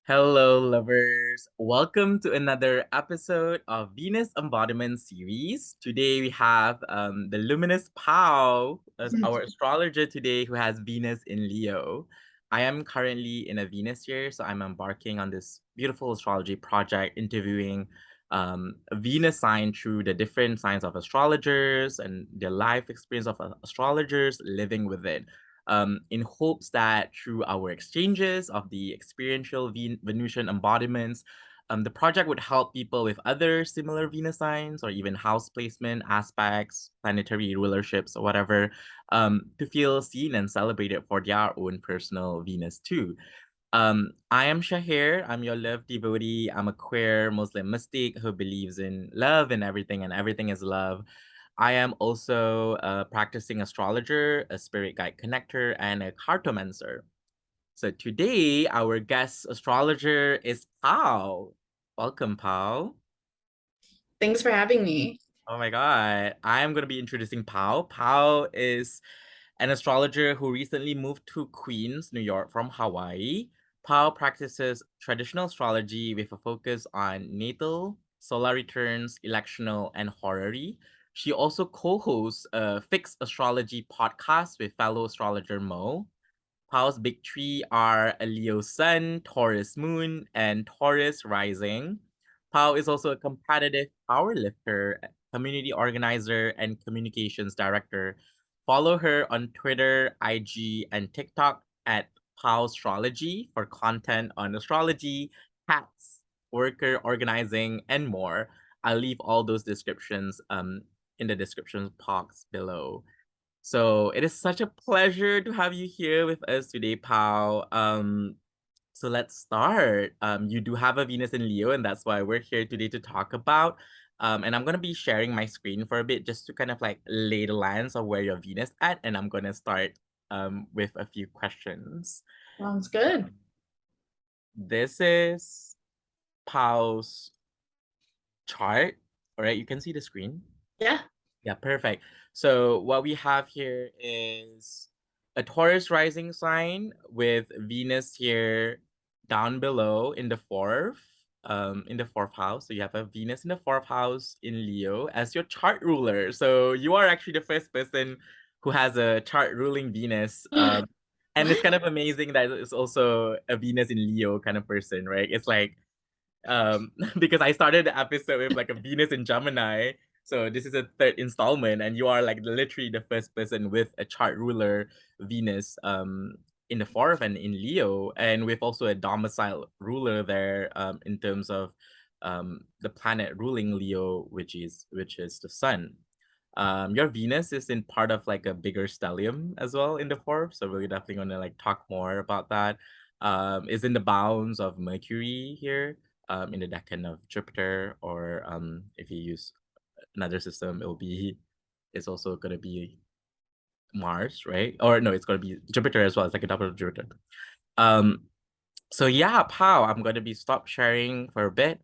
Hello, lovers. Welcome to another episode of Venus Embodiment series. Today we have the luminous Pao as our astrologer today who has Venus in Leo. I am currently in a Venus year, so I'm embarking on this beautiful astrology project interviewing a Venus sign through the different signs of astrologers and the life experience of astrologers living with it in hopes that through our exchanges of the experiential Venusian embodiments, the project would help people with other similar Venus signs or even house placement aspects, planetary rulerships, or whatever, to feel seen and celebrated for their own personal Venus too. I am Shahir. I'm your love devotee. I'm a queer Muslim mystic who believes in love and everything is love. I am also a practicing astrologer, a spirit guide connector, and a cartomancer. So today, our guest astrologer is Pao. Welcome, Pao. Thanks for having me. Oh my God. I am going to be introducing Pao. Pao is an astrologer who recently moved to Queens, New York from Hawaii. Pao practices traditional astrology with a focus on natal, solar returns, electional, and horary. She also co-hosts a fixed astrology podcast with fellow astrologer Mo. Pao's big three are a Leo Sun, Taurus Moon, and Taurus Rising. Pao is also a competitive powerlifter, community organizer, and communications director. Follow her on Twitter, IG, and TikTok at Pao Astrology for content on astrology, hats, worker organizing, and more. I'll leave all those descriptions in the description box below. So it is such a pleasure to have you here with us today, Pao. So let's start. You do have a Venus in Leo, and that's why we're here today to talk about. And I'm gonna be sharing my screen for a bit just to kind of like lay the lines of where your Venus at, and I'm gonna start with a few questions. Sounds good. This is Pao's chart. All right, you can see the screen. Yeah. Yeah, perfect. So what we have here is a Taurus rising sign with Venus here down below in the fourth house. So you have a Venus in the fourth house in Leo as your chart ruler. So you are actually the first person who has a chart ruling Venus. And it's What? kind of amazing that it's also a Venus in Leo kind of person, right? It's like because I started the episode with like a Venus in Gemini. So this is a third installment, and you are like literally the first person with a chart ruler Venus in the fourth and in Leo, and with also a domicile ruler there in terms of the planet ruling Leo, which is the sun. Your Venus is in part of like a bigger stellium as well in the fourth, so we're definitely gonna like talk more about that. Is in the bounds of Mercury here in the Decan of Jupiter, or if you use another system, it's also gonna be Mars, right? Or no, it's gonna be Jupiter as well. It's like a double of Jupiter. Um, so yeah, Pao, I'm gonna be stop sharing for a bit.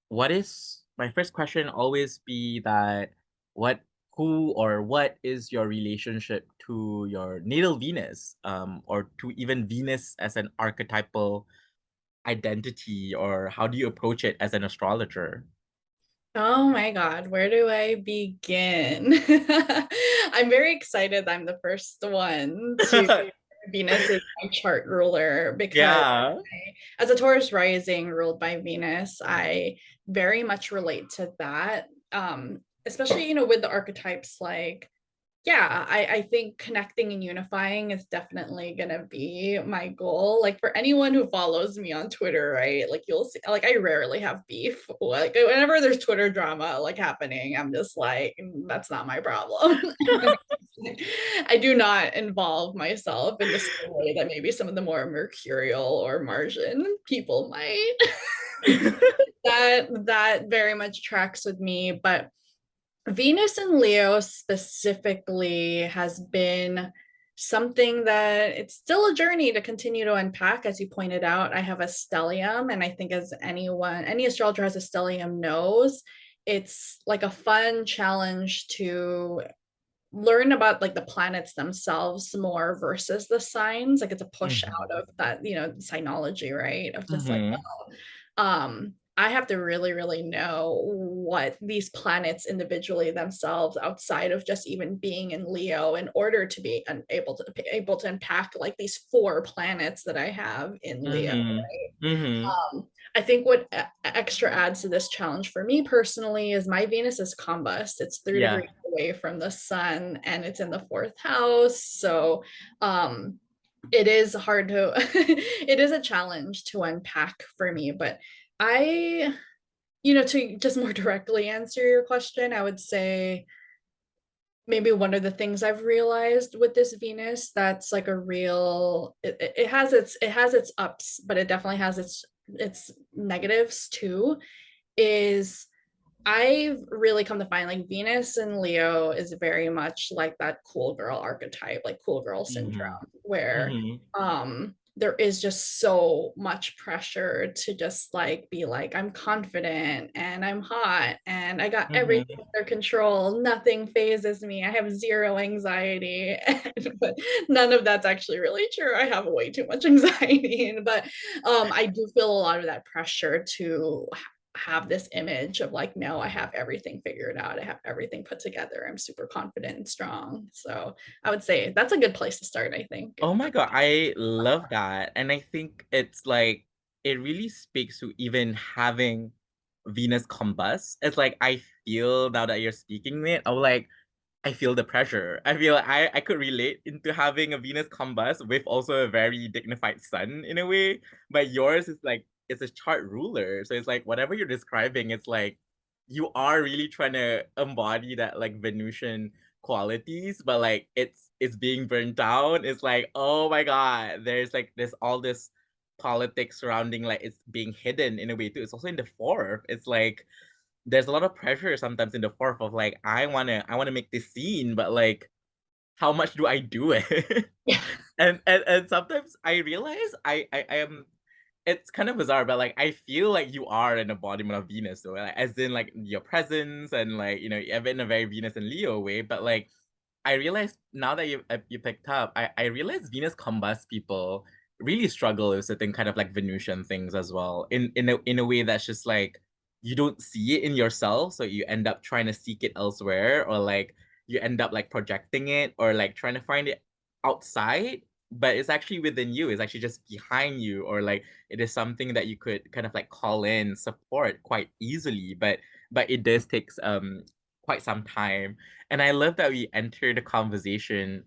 What is my first question always be that what who or what is your relationship to your natal Venus, or to even Venus as an archetypal identity, or how do you approach it as an astrologer? Oh my God, where do I begin? I'm very excited I'm the first one to Venus is my chart ruler because Yeah. as a Taurus rising ruled by Venus, I very much relate to that. Especially, with the archetypes like yeah, I think connecting and unifying is definitely gonna be my goal. Like for anyone who follows me on Twitter, right? Like you'll see, like I rarely have beef. Like whenever there's Twitter drama like happening, I'm just like, that's not my problem. I do not involve myself in the same way that maybe some of the more mercurial or Martian people might. That very much tracks with me, but Venus and Leo specifically has been something that it's still a journey to continue to unpack. As you pointed out, I have a stellium, and I think as any astrologer has a stellium knows, it's like a fun challenge to learn about like the planets themselves more versus the signs. Like it's a push out Mm-hmm. of that, signology, right? Of just like, Mm-hmm. I have to really, really know what these planets individually themselves, outside of just even being in Leo, in order to be able to unpack like these four planets that I have in Leo. Mm-hmm. Mm-hmm. I think what extra adds to this challenge for me personally is my Venus is combust. It's 3 degrees Yeah. away from the sun and it's in the fourth house. So it is hard to it is a challenge to unpack for me, but I, to just more directly answer your question, I would say maybe one of the things I've realized with this Venus that's like a real it has its ups, but it definitely has its negatives too, is I've really come to find like Venus and Leo is very much like that cool girl archetype, like cool girl Mm-hmm. syndrome, where Mm-hmm. there is just so much pressure to just like be like, I'm confident and I'm hot and I got everything Mm-hmm. under control. Nothing phases me. I have zero anxiety. But none of that's actually really true. I have way too much anxiety. But I do feel a lot of that pressure to have this image of like, no, I have everything figured out. I have everything put together. I'm super confident and strong. So I would say that's a good place to start, I think. Oh my God, I love that. And I think it's like, it really speaks to even having Venus combust. It's like, I feel now that you're speaking it, I'm like, I feel the pressure. I feel I could relate into having a Venus combust with also a very dignified sun in a way. But yours is like, it's a chart ruler. So it's like whatever you're describing, it's like you are really trying to embody that like Venusian qualities, but like it's being burnt down. It's like, oh my God, there's all this politics surrounding like it's being hidden in a way too. It's also in the fourth. It's like there's a lot of pressure sometimes in the fourth of like I wanna make this scene, but like how much do I do it? Yeah. And sometimes I realize I am it's kind of bizarre, but like I feel like you are an embodiment of Venus, though, like, as in like your presence and like in a very Venus and Leo way. But like I realized now that you picked up, I realized Venus combust people really struggle with certain kind of like Venusian things as well. In a way that's just like you don't see it in yourself, so you end up trying to seek it elsewhere, or like you end up like projecting it or like trying to find it outside, but it's actually within you. It's actually just behind you, or like it is something that you could kind of like call in support quite easily. But it does take quite some time. And I love that we enter the conversation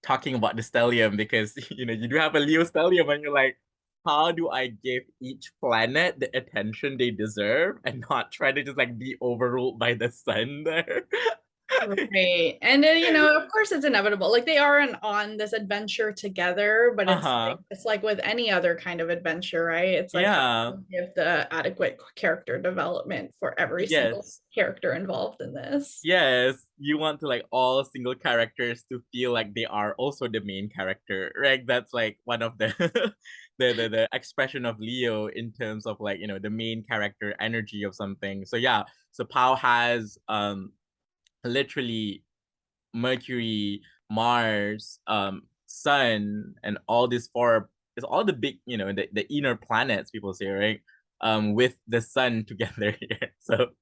talking about the stellium because you do have a Leo stellium and you're like, how do I give each planet the attention they deserve and not try to just like be overruled by the sun there? Right. And then, of course it's inevitable. Like they are on this adventure together, but Uh-huh. it's like with any other kind of adventure, right? It's like how Yeah. do you give the adequate character development for every single Yes. character involved in this. Yes, you want to like all single characters to feel like they are also the main character, right? That's like one of the the expression of Leo in terms of like, the main character energy of something. So yeah, so Pao has literally Mercury, Mars, Sun, and all these four it's all the big, the inner planets people say, right? With the sun together here. So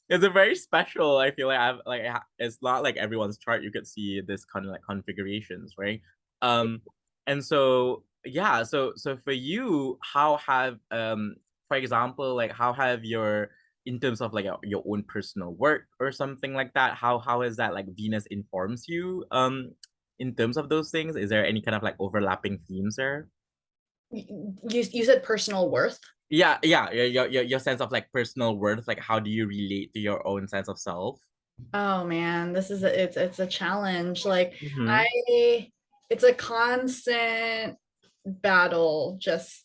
it's a very special, I feel like it's not like everyone's chart you could see this kind of like configurations, right? Um and so yeah, so for you, how have for example, like how have your in terms of like your own personal work or something like that, how is that like Venus informs you in terms of those things? Is there any kind of like overlapping themes there? You said personal worth. Yeah, yeah, your sense of like personal worth, like how do you relate to your own sense of self? Oh man, it's a challenge. Like Mm-hmm. I it's a constant battle, just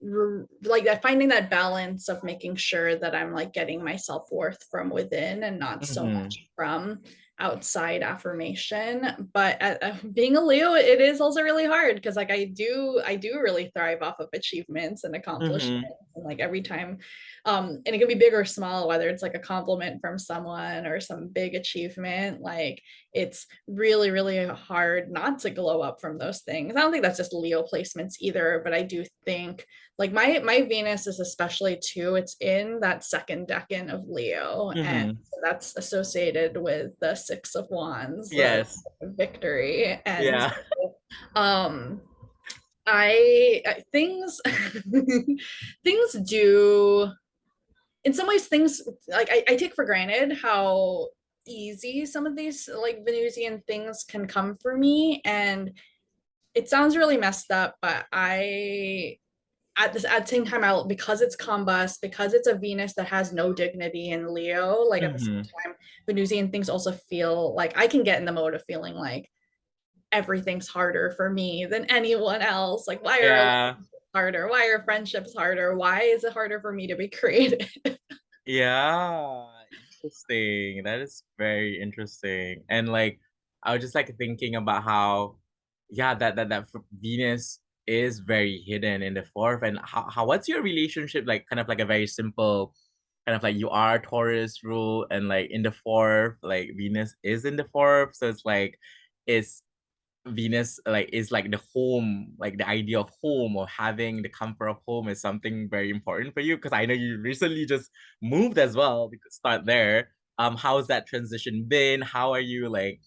like that, finding that balance of making sure that I'm like getting my self-worth from within and not so Mm-hmm. much from outside affirmation. But being a Leo, it is also really hard because like I do really thrive off of achievements and accomplishments. Mm-hmm. And like every time, and it can be big or small, whether it's like a compliment from someone or some big achievement, like it's really, really hard not to glow up from those things. I don't think that's just Leo placements either, but I do think like my Venus is especially too, it's in that second decan of Leo, and Mm-hmm. that's associated with the Six of Wands, the Yes. victory. And Yeah. um things things do in some ways things like I take for granted how easy some of these like Venusian things can come for me. And it sounds really messed up, but I at the same time, I because it's combust, because it's a Venus that has no dignity in Leo, like at the same Mm-hmm. time, Venusian things also feel like I can get in the mode of feeling like everything's harder for me than anyone else. Like, why are Yeah. relationships harder? Why are friendships harder? Why is it harder for me to be creative? Yeah, interesting. That is very interesting. And like, I was just like thinking about how, yeah, Venus is very hidden in the fourth. And how what's your relationship like? Kind of like a very simple, kind of like you are Taurus rule, and like in the fourth, like Venus is in the fourth. So it's like, it's Venus like is like the home, like the idea of home or having the comfort of home is something very important for you. Because I know you recently just moved as well. We could start there. How's that transition been? How are you like,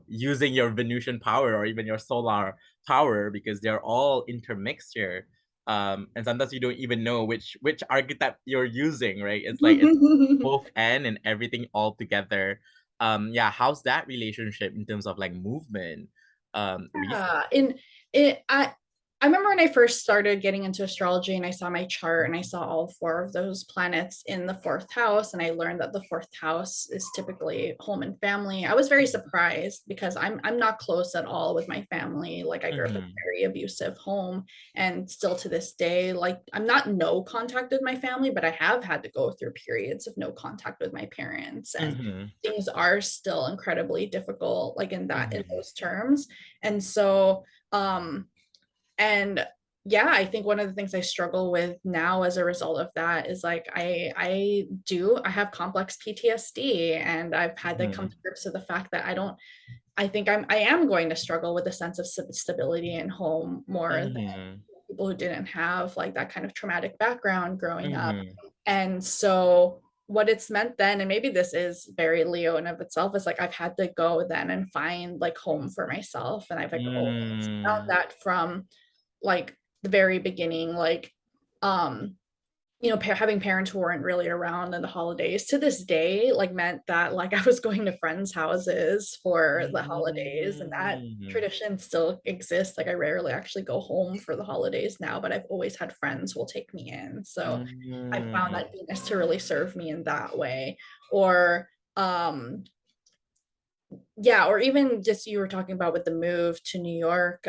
using your Venusian power or even your solar power because they're all intermixed here. And sometimes you don't even know which archetype you're using, right? It's both and everything all together. Yeah, how's that relationship in terms of like movement? Recent. Yeah, in it, I remember when I first started getting into astrology and I saw my chart and I saw all four of those planets in the fourth house, and I learned that the fourth house is typically home and family. I was very surprised because I'm not close at all with my family. Like I grew up in a Mhm. very abusive home, and still to this day, like I'm not no contact with my family, but I have had to go through periods of no contact with my parents, and Mhm. things are still incredibly difficult, like in Mhm. those terms. And so, and yeah, I think one of the things I struggle with now as a result of that is like I have complex PTSD, and I've had to come Mhm. to grips with the fact that I think I am going to struggle with a sense of stability in home more than Mhm. people who didn't have like that kind of traumatic background growing up. Mhm. And so what it's meant then, and maybe this is very Leo in of itself, is like I've had to go then and find like home for myself. And I've like always found Mm. that from like the very beginning, like um having parents who weren't really around in the holidays to this day like meant that like I was going to friends' houses for the holidays, and that Mm. tradition still exists. Like I rarely actually go home for the holidays now, but I've always had friends who will take me in. So I found Mm. that Venus to really serve me in that way. Or um yeah, or even just you were talking about with the move to New York.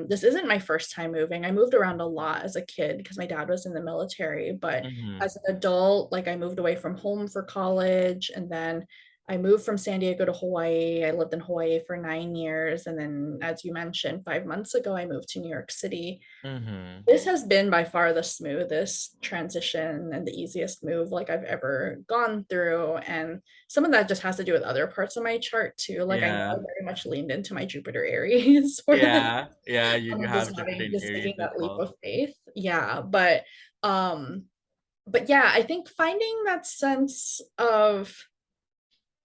This isn't my first time moving. I moved around a lot as a kid because my dad was in the military, but Mhm. as an adult, like I moved away from home for college, and then I moved from San Diego to Hawaii. I lived in Hawaii for 9 years, and then as you mentioned, 5 months ago, I moved to New York City. Mhm. This has been by far the smoothest transition and the easiest move like I've ever gone through. And some of that just has to do with other parts of my chart too. Like I know I Yeah. very much leaned into my Jupiter Aries for this, Yeah. Yeah, you have just Jupiter having in just taking Aries as that leap well. of faith. Yeah. But yeah, I think finding that sense of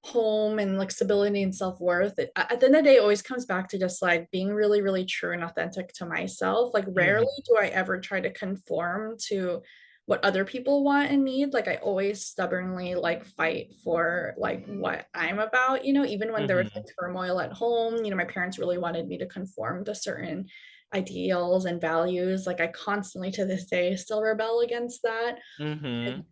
home and like stability and self-worth, at the end of the day it always comes back to just like being really, really true and authentic to myself. Like rarely Mhm. do I ever try to conform to what other people want and need. Like I always stubbornly like fight for like what I'm about, even when there was Mhm. like turmoil at home. My parents really wanted me to conform to certain ideals and values. Like I constantly to this day still rebel against that. Mhm.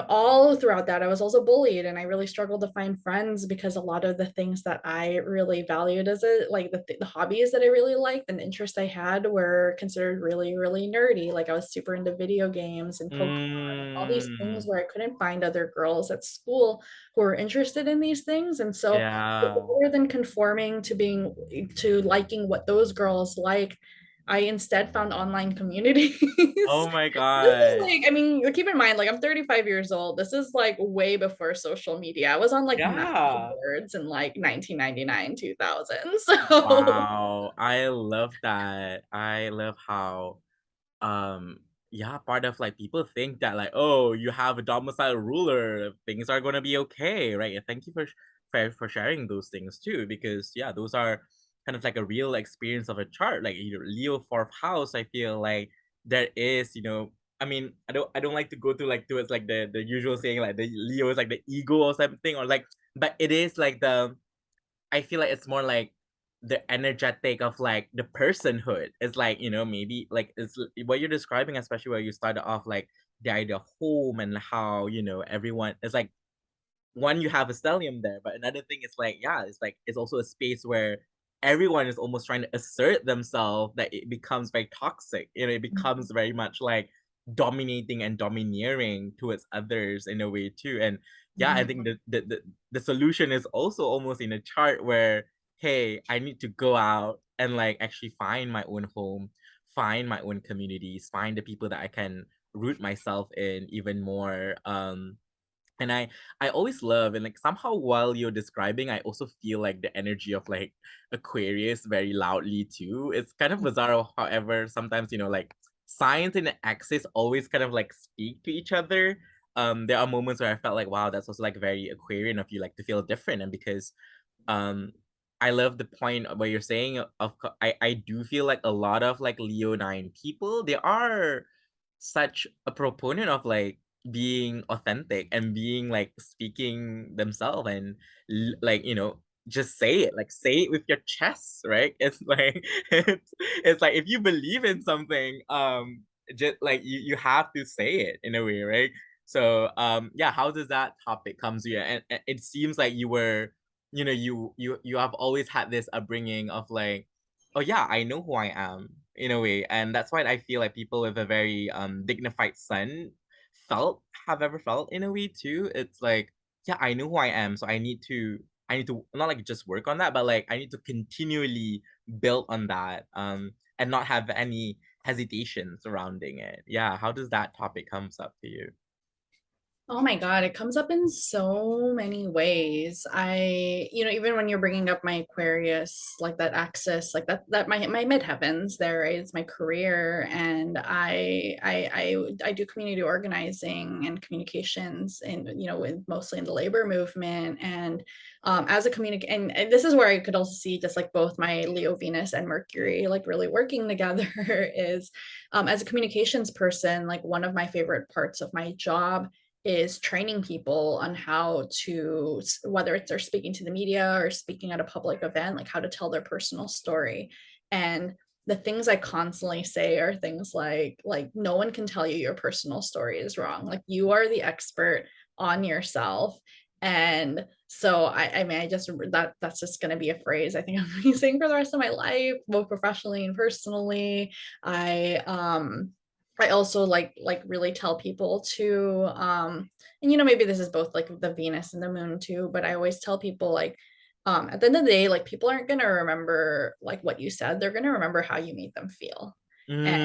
all throughout that, I was also bullied, and I really struggled to find friends because a lot of the things that I really valued as a like the hobbies that I really liked and interests I had were considered really, really nerdy. Like I was super into video games and Pokemon, all these things Mm, where I couldn't find other girls at school who were interested in these things. And so yeah. rather than conforming to liking what those girls like, I instead found online communities. Oh my This is God. like, I mean, keep in mind, like I'm 35 years old. This is like way before social media. I was on like message Yeah. boards in like 1999, 2000. So Wow. I love that. I love how yeah, part of like people think that like, oh, you have a domicile ruler, things are gonna be okay, right? And thank you for sharing those things too, because yeah, those are kind of like a real experience of a chart. Like Leo fourth house, I feel like there is, I mean, I don't like to go to like towards like the usual saying like the Leo is like the ego or something, or like, but it is like I feel like it's more like the energetic of like the personhood. It's like, maybe like what you're describing, especially where you started off like the idea of home and how, everyone it's like one, you have a stellium there, but another thing is like, yeah, it's like it's also a space where everyone is almost trying to assert themselves that it becomes very toxic. It becomes very much like dominating and domineering towards others in a way too. And yeah, I think the solution is also almost in a chart where, hey, I need to go out and like actually find my own home, find my own communities, find the people that I can root myself in even more. And I always love, and like somehow while you're describing, I also feel like the energy of like Aquarius very loudly too. It's kind of bizarre, however, sometimes like science and axis always kind of like speak to each other. There are moments where I felt like, wow, that's also like very Aquarian of you, like to feel different. And because um I love the point where you're saying I do feel like a lot of like Leonine people, they are such a proponent of like being authentic and being like speaking themselves and like just say it with your chest, right? It's like it's like if you believe in something, just like you have to say it in a way, right? So yeah, how does that topic come to you? And it seems like you were, you have always had this upbringing of like, oh yeah, I know who I am in a way. And that's why I feel like people with a very dignified sun have ever felt in a way too. It's like, yeah, I know who I am, so I need to not like just work on that, but like I need to continually build on that, and not have any hesitation surrounding it. Yeah, how does that topic comes up to you? oh my God, it comes up in so many ways. Even when you're bringing up my Aquarius, like that axis, like that my midheavens, there is my career, and I do community organizing and communications, and with mostly in the labor movement, and as a and this is where I could also see just like both my Leo Venus and Mercury like really working together is as a communications person, like one of my favorite parts of my job is training people on how to, whether it's they're speaking to the media or speaking at a public event, like how to tell their personal story. And the things I constantly say are things like no one can tell you your personal story is wrong. Like you are the expert on yourself. And so I mean, that's just going to be a phrase I think I'm going to be saying for the rest of my life, both professionally and personally. I also like really tell people to and maybe this is both like the Venus and the moon too, but I always tell people like at the end of the day, like people aren't gonna remember like what you said, they're gonna remember how you made them feel. And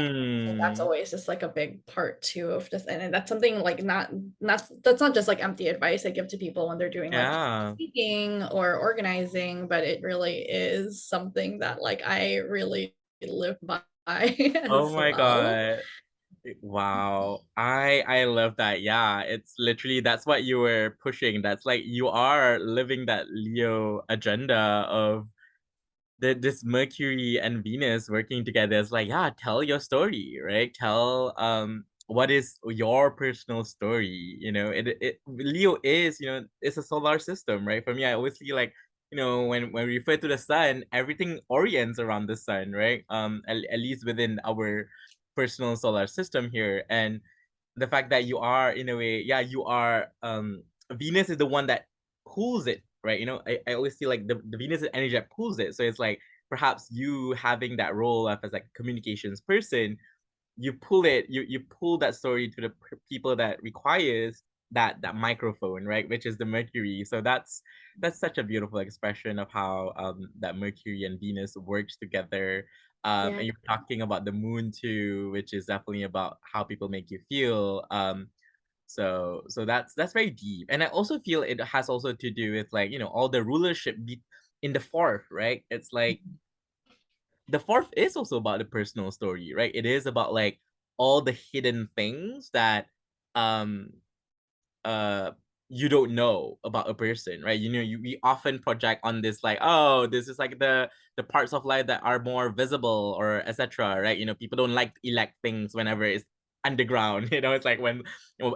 so that's Mm, always just like a big part too of just, and that's something like not that's not just like empty advice I give to people when they're doing like yeah. speaking or organizing, but it really is something that like I really live by Oh as my well. god. Wow. I love that. Yeah, it's literally that's what you were pushing. That's like you are living that Leo agenda of this Mercury and Venus working together. It's like, yeah, tell your story, right? Tell what is your personal story. It Leo is, it's a solar system, right? For me, I always see like, when we refer to the sun, everything orients around the sun, right? At least within our personal solar system here. And the fact that you are in a way, yeah, you are Venus is the one that pulls it, right? I always feel like the Venus is energy that pulls it. So it's like perhaps you having that role of as like a communications person, you pull it, you pull that story to the people that requires that microphone, right? Which is the Mercury. So that's such a beautiful expression of how that Mercury and Venus works together. Yeah. And you're talking about the moon too, which is definitely about how people make you feel. So that's very deep. And I also feel it has also to do with like, all the rulership in the fourth, right? It's like the fourth is also about the personal story, right? It is about like all the hidden things that um uh you don't know about a person, right? We often project on this like, oh, this is like the parts of life that are more visible or etc, right? People don't like to elect things whenever it's underground. It's like when,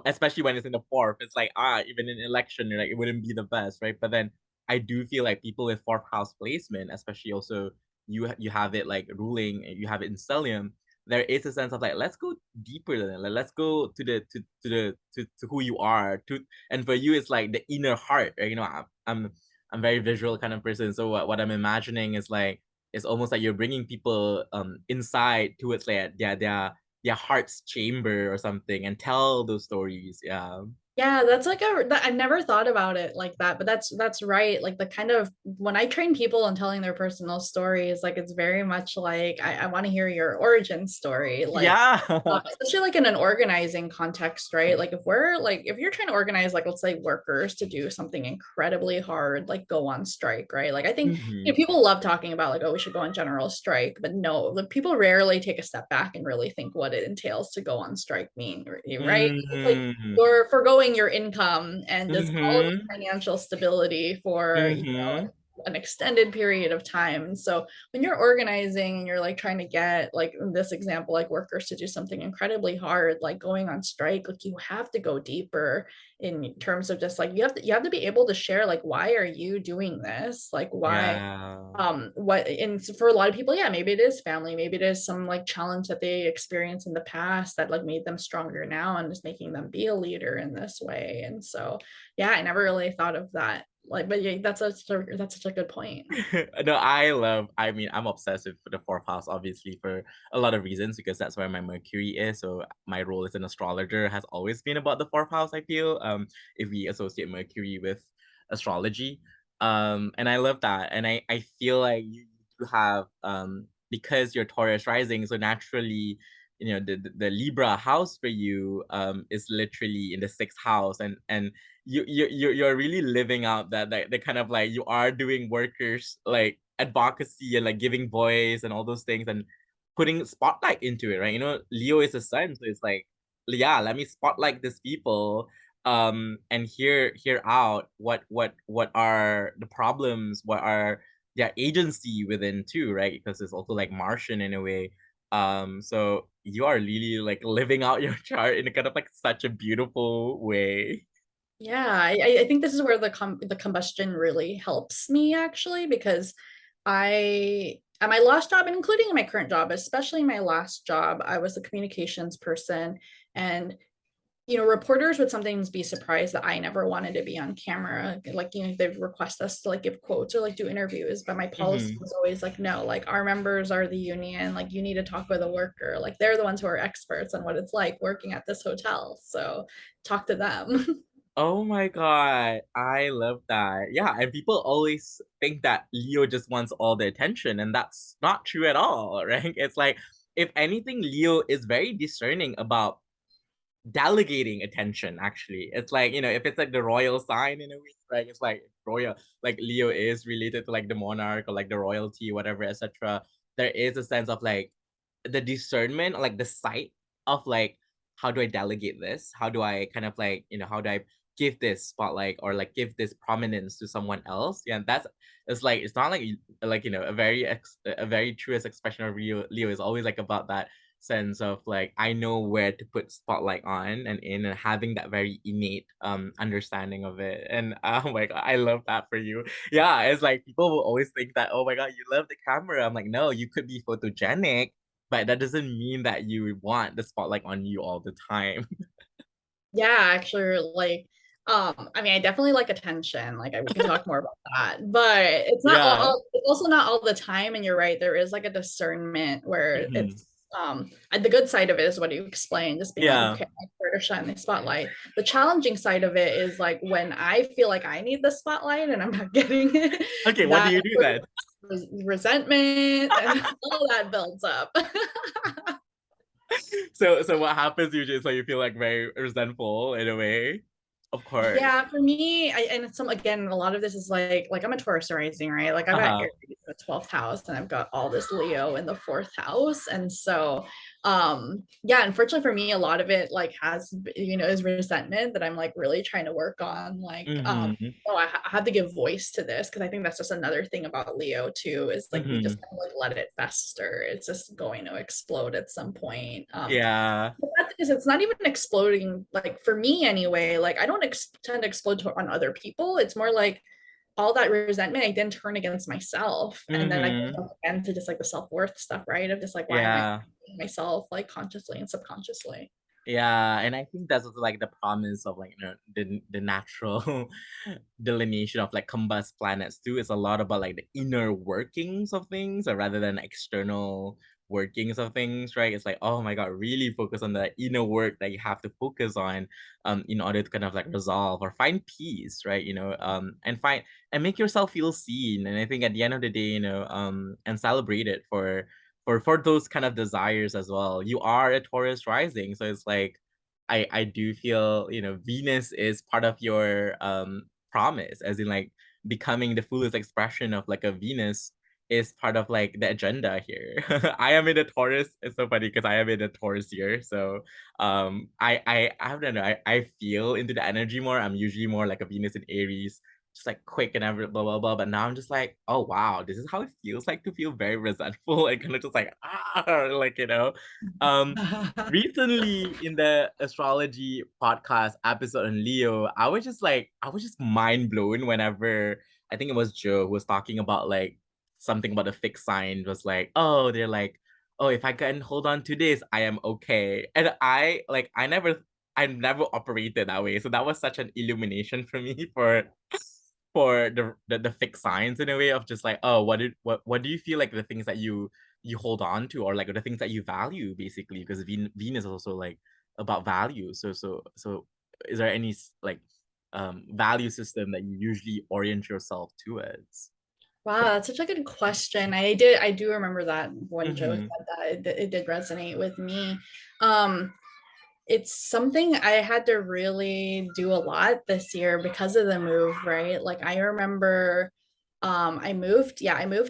especially when it's in the fourth, it's like, even in election, like it wouldn't be the best, right? But then I do feel like people with fourth house placement, especially also you have it like ruling, you have it in stellium, there is a sense of like, let's go deeper than that. Like, let's go to who you are. And for you, it's like the inner heart. Right? I'm very visual kind of person. So what I'm imagining is like, it's almost like you're bringing people inside towards like their heart's chamber or something, and tell those stories. Yeah. Yeah, that's like I never thought about it like that, but that's right. Like the kind of when I train people on telling their personal stories, like it's very much like I want to hear your origin story. Like Yeah. especially like in an organizing context, right? Like if you're trying to organize, like let's say workers to do something incredibly hard, like go on strike, right? Like I think Hmm. people love talking about like, oh, we should go on general strike, but no, like people rarely take a step back and really think what it entails to go on strike mean, right? It's like Hmm. you're foregoing your income and just all of Hmm. the financial stability for Hmm. an extended period of time. So when you're organizing and you're like trying to get like in this example, like workers to do something incredibly hard, like going on strike, like you have to go deeper in terms of just like you have to be able to share like why are you doing this? Like why Yeah. what and for a lot of people, yeah, maybe it is family, maybe it is some like challenge that they experienced in the past that like made them stronger now and is making them be a leader in this way. And so yeah, I never really thought of that, like, but yeah, that's such a good point. No, I mean, I'm obsessed with the fourth house, obviously, for a lot of reasons, because that's where my Mercury is. So my role as an astrologer has always been about the fourth house, I feel. If we associate Mercury with astrology. And I love that. And I feel like you do have because you're Taurus rising, so naturally, the Libra house for you is literally in the sixth house, and you're really living out that the kind of like, you are doing workers like advocacy and like giving voice and all those things, and putting spotlight into it, right? Leo is a sun, so it's like, yeah, let me spotlight these people, and hear out what are the problems, what are their agency within too, right? Because it's also like Martian in a way. So you are really like living out your chart in a kind of like such a beautiful way. Yeah, I think this is where the combustion really helps me actually, because I at my last job and including in my current job, especially my last job, I was a communications person. And reporters would sometimes be surprised that I never wanted to be on camera. Like, they'd request us to like give quotes or like do interviews, but my policy Hmm. was always like, no, like our members are the union, like you need to talk with a worker. Like they're the ones who are experts on what it's like working at this hotel. So talk to them. Oh my God. I love that. Yeah. And people always think that Leo just wants all the attention, and that's not true at all, right? It's like, if anything, Leo is very discerning about delegating attention, actually. It's like, if it's like the royal sign in a way, right? It's like royal, like Leo is related to like the monarch or like the royalty, whatever, etc. There is a sense of like the discernment, like the sight of like, how do I delegate this? How do I kind of like, how do I give this spotlight or like give this prominence to someone else? Yeah, it's like, it's not like a very truest expression of Leo is always like about that sense of like, I know where to put spotlight on and in, and having that very innate understanding of it. And oh my God, I love that for you. Yeah, it's like people will always think that, oh my God, you love the camera. I'm like, no, you could be photogenic, but that doesn't mean that you want the spotlight on you all the time. Yeah, actually, like, I mean, I definitely like attention. Like, we can talk more about that, but it's not Yeah. it's also not all the time. And you're right, there is like a discernment where Hmm. it's, and the good side of it is what you explained, just being like, Yeah. okay, I'm here to shine the spotlight. The challenging side of it is like when I feel like I need the spotlight and I'm not getting it, Okay, what do that you do then? resentment and all that builds up. So what happens usually is like you feel like very resentful in a way. Of course. Yeah, for me, and some again, a lot of this is like I'm a Taurus rising, right? Like I've got Uh-huh. Aries in the 12th house, and I've got all this Leo in the 4th house, and so yeah, unfortunately for me, a lot of it like has is resentment that I'm like really trying to work on. Like Mm-hmm. oh, I have to give voice to this because I think that's just another thing about Leo too is like we Mm-hmm. just kind of like let it fester. It's just going to explode at some point. Yeah. The bad thing is it's not even exploding, like for me anyway. Like I don't tend to explode on other people. It's more like all that resentment I then turn against myself, and then I Mm-hmm. go again to just like the self-worth stuff, right? Of just like why am I Yeah. myself like consciously and subconsciously. Yeah, and I think that's also like the promise of like the natural delineation of like combust planets too. It's a lot about like the inner workings of things, or rather than external workings of things, right? It's like, oh my God, really focus on the inner work that you have to focus on in order to kind of like resolve or find peace, right? And find and make yourself feel seen. And I think at the end of the day, and celebrate it for those kind of desires as well. You are a Taurus rising, so it's like I do feel Venus is part of your promise, as in like becoming the fullest expression of like a Venus is part of like the agenda here. I am in a Taurus. It's so funny because I am in a Taurus year, so I don't know. I feel into the energy more. I'm usually more like a Venus in Aries, just like quick and every blah blah blah. But now I'm just like, oh wow, this is how it feels like to feel very resentful and kind of just like like Um, recently in the astrology podcast episode on Leo, I was just mind blown whenever I think it was Joe who was talking about like something about the fixed sign. It was like, oh, they're like, oh, if I can hold on to this, I am okay. And I never operated that way. So that was such an illumination for me for the fixed signs in a way of just like, oh, what do you feel like the things that you hold on to, or like the things that you value basically, because Venus is also like about value. So is there any like value system that you usually orient yourself towards? Wow, that's such a good question. I do remember that when Joe Mm-hmm. said that, it did resonate with me. Um, it's something I had to really do a lot this year because of the move, right? Like I remember I moved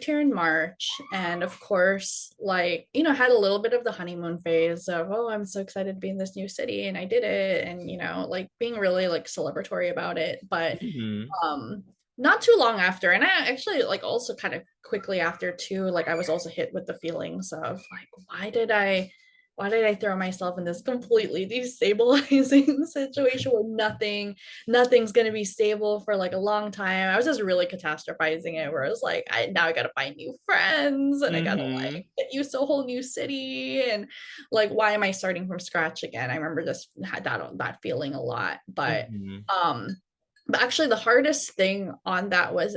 here in March, and of course, like, had a little bit of the honeymoon phase of, oh, I'm so excited to be in this new city and I did it, and like being really like celebratory about it. But Mm-hmm. um not too long after, and I actually like also kind of quickly after too, like I was also hit with the feelings of like, why did I throw myself in this completely destabilizing situation where nothing's going to be stable for like a long time. I was just really catastrophizing it, where I was like, I got to find new friends, and I got to Mm-hmm. like get used to a whole new city, and like why am I starting from scratch again? I remember just had that feeling a lot. Mm-hmm. Um but actually the hardest thing on that was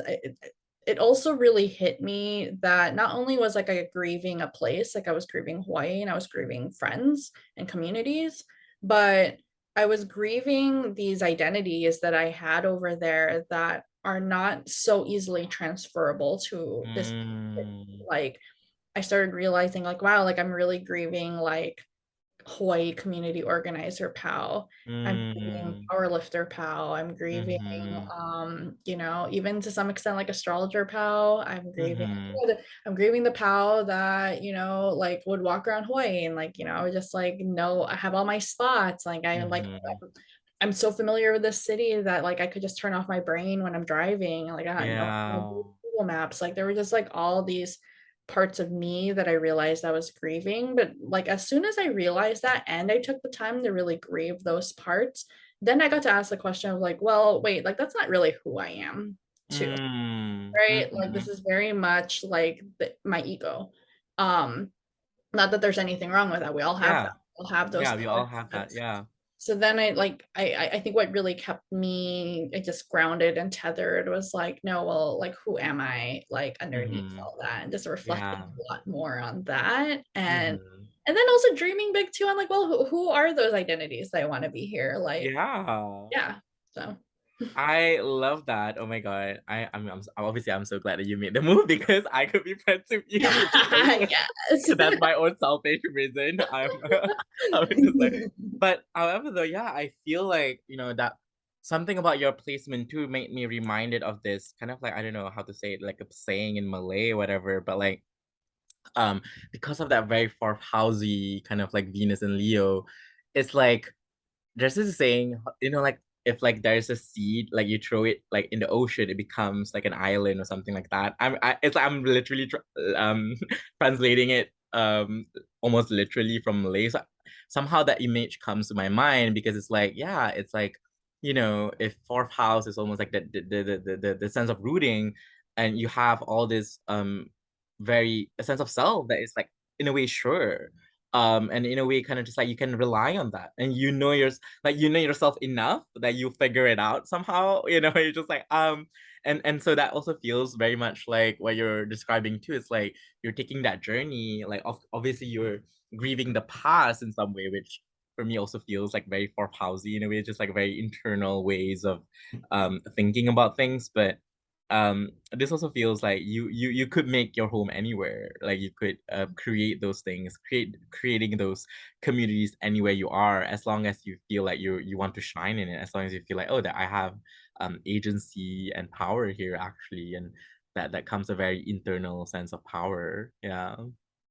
it also really hit me that not only was like I grieving a place, like I was grieving Hawaii and I was grieving friends and communities, but I was grieving these identities that I had over there that are not so easily transferable to this. Mm-hmm. Like I started realizing like, wow, like I'm really grieving like Hawaii community organizer Pao. I'm grieving Mm-hmm. powerlifter Pao. I'm grieving, Mm-hmm. even to some extent like astrologer Pao. Mm-hmm. I'm grieving the Pao that, like would walk around Hawaii and like, I was just like, no, I have all my spots. Like Mm-hmm. I'm so familiar with this city that like I could just turn off my brain when I'm driving. Like I don't Yeah. Google Maps. Like there were just like all these parts of me that I realized I was grieving. But like as soon as I realized that and I took the time to really grieve those parts, then I got to ask the question of like, well, wait, like that's not really who I am too, right? Like Mm-hmm. this is very much like my ego. Um, not that there's anything wrong with that. We all have Yeah. that. We all have those Yeah, we all parts. have that. Yeah. So then I think what really kept me just grounded and tethered was like, no, well, like who am I like underneath Mm-hmm. all that, and just reflecting Yeah. a lot more on that. Mm-hmm. And then also dreaming big too. I'm like, well, who are those identities that I want to be here? Like, Yeah. yeah. So I love that. Oh my God. Obviously I'm so glad that you made the move because I could be friends with you because yes. that's my own selfish reason. I'm just like, but however though, yeah, I feel like, that something about your placement too made me reminded of this kind of like, I don't know how to say it, like a saying in Malay or whatever, but like, um, because of that very fourth housey kind of like Venus and Leo, it's like there's this saying, like if like there's a seed, like you throw it like in the ocean, it becomes like an island or something like that. It's like I'm literally translating it almost literally from Malay. So somehow that image comes to my mind because it's like, yeah, it's like, if fourth house is almost like the sense of rooting, and you have all this very a sense of self that is like in a way sure, and in a way kind of just like you can rely on that, and you know yourself enough that you figure it out somehow. You're just like and so that also feels very much like what you're describing too. It's like you're taking that journey, like obviously you're grieving the past in some way, which for me also feels like very fourth housey in a way, just like very internal ways of thinking about things. But this also feels like you could make your home anywhere, like you could create those things, creating those communities anywhere you are, as long as you feel like you want to shine in it, as long as you feel like, oh, that I have agency and power here actually, and that comes a very internal sense of power. Yeah.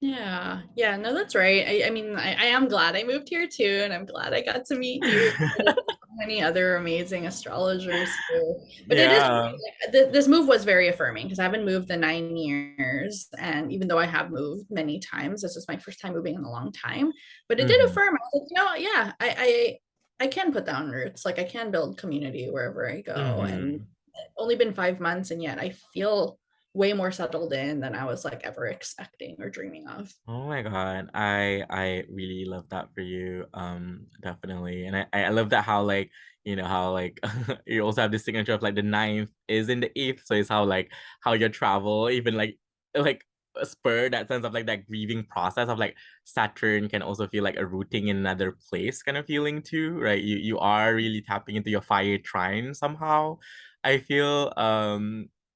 yeah, yeah, no, that's right. I mean, I am glad I moved here too, and I'm glad I got to meet you and so many other amazing astrologers here. But it is Yeah. like, this move was very affirming because I haven't moved in 9 years, and even though I have moved many times, this is my first time moving in a long time. But it did Hmm. affirm. I was like, yeah, I can put down roots. Like I can build community wherever I go, and Hmm. only been 5 months, and yet I feel way more settled in than I was like ever expecting or dreaming of. Oh my God. I really love that for you. Definitely. And I love that how like, how like you also have this signature of like the ninth is in the eighth. So it's how your travel even like spur that sense of like that grieving process of like Saturn can also feel like a rooting in another place kind of feeling too, right? You are really tapping into your fire trine somehow. I feel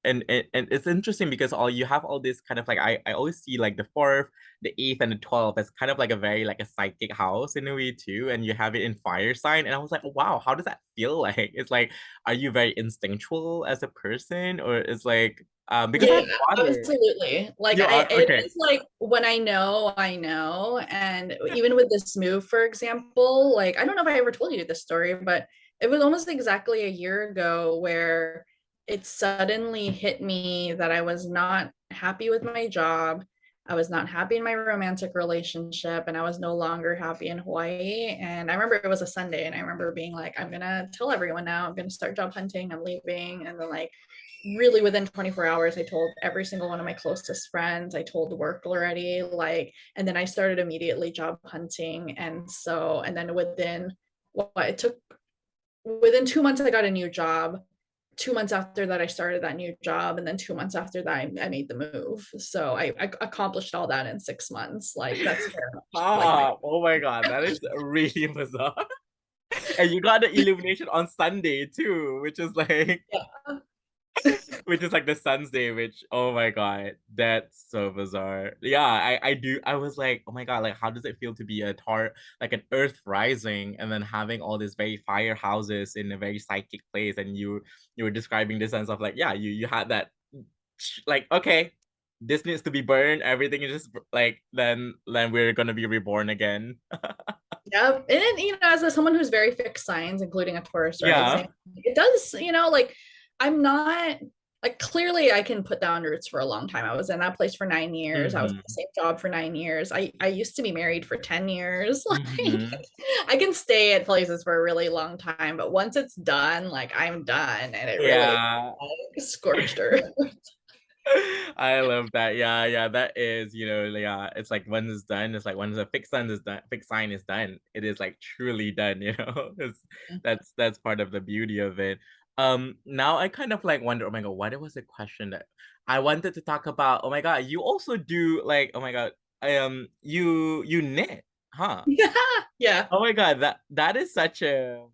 and it's interesting because all you have all this kind of like I always see like the fourth, the eighth, and the 12th as kind of like a very like a psychic house in a way too, and you have it in fire sign, and I was like, wow, how does that feel like? It's like, are you very instinctual as a person, or is like because I Yeah, have water. absolutely. Like You are it okay. is like when I know. And even with this move, for example, like I don't know if I ever told you this story, but it was almost exactly a year ago where it suddenly hit me that I was not happy with my job. I was not happy in my romantic relationship, and I was no longer happy in Hawaii. And I remember it was a Sunday, and I remember being like, I'm gonna tell everyone now, I'm gonna start job hunting, I'm leaving. And then like really within 24 hours I told every single one of my closest friends, I told work already, like, and then I started immediately job hunting. And then within what it took, within 2 months I got a new job. 2 months after that I started that new job, and then 2 months after that I made the move. So I accomplished all that in 6 months. Like that's very much like my Oh my God, that is really bizarre. And you got the illumination on Sunday too, which is like yeah. which is like the sun's day, which, oh my God, that's so bizarre. Yeah, I was like, oh my God, like how does it feel to be like an earth rising, and then having all these very fire houses in a very psychic place, and you were describing the sense of like, yeah, you had that like, okay, this needs to be burned, everything is just like, then we're gonna be reborn again. Yeah, and then, as someone who's very fixed signs, including a Taurus Yeah. rising, it does, like I'm not like clearly I can put down roots for a long time. I was in that place for 9 years. I was at Mm-hmm. the same job for 9 years. I used to be married for 10 years. Like Mm-hmm. I can stay at places for a really long time, but once it's done, like I'm done, and it really Yeah. like, scorched earth. I love that. Yeah, yeah, that is, yeah, it's like when it's done, it's like when the fixed sign is done, fixed sign is done, it is like truly done, you know? It's that's part of the beauty of it. Now I kind of like wonder, oh my god, what was the question that I wanted to talk about? Oh my god, you also do like, oh my god, you knit, huh? Yeah. Yeah. Oh my god, that is such a,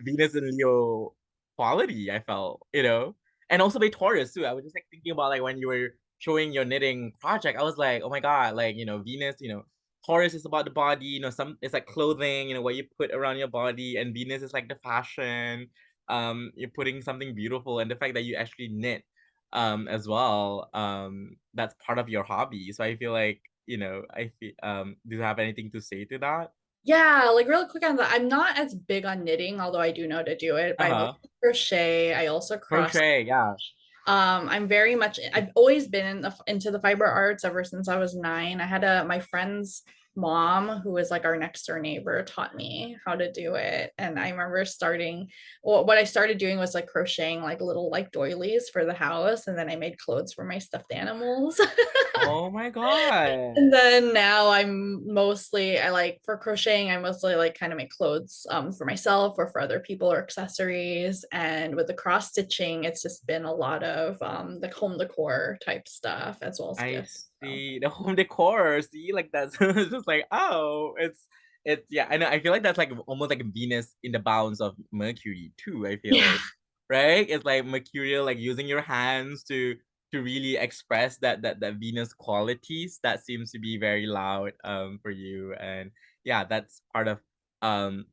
Venus and Leo quality, I felt, And also by Taurus too. I was just like thinking about like when you were showing your knitting project, I was like, oh my god, like, Venus, Taurus is about the body, some it's like clothing, what you put around your body, and Venus is like the fashion. You're putting something beautiful, and the fact that you actually knit as well, that's part of your hobby. So I feel like, I feel do you have anything to say to that? Yeah, like really quick on that. I'm not as big on knitting, although I do know to do it, but I Uh-huh. mostly crochet. I also cross. Crochet, yeah. I'm very much, I've always been into the fiber arts ever since I was 9. I had my friend's mom, who was like our next door neighbor, taught me how to do it. And I remember starting, well, what I started doing was like crocheting like little like doilies for the house. And then I made clothes for my stuffed animals. Oh my god. And then now I like for crocheting, I mostly like kind of make clothes for myself or for other people or accessories. And with the cross stitching, it's just been a lot of the home decor type stuff as well as I gifts. So. see. The home decor, see, like that's it's just like, oh, it's yeah, I know. I feel like that's like almost like Venus in the bounds of Mercury too, I feel Yeah. like. Right? It's like Mercurial, like using your hands to really express that Venus qualities that seems to be very loud for you. And yeah, that's part of um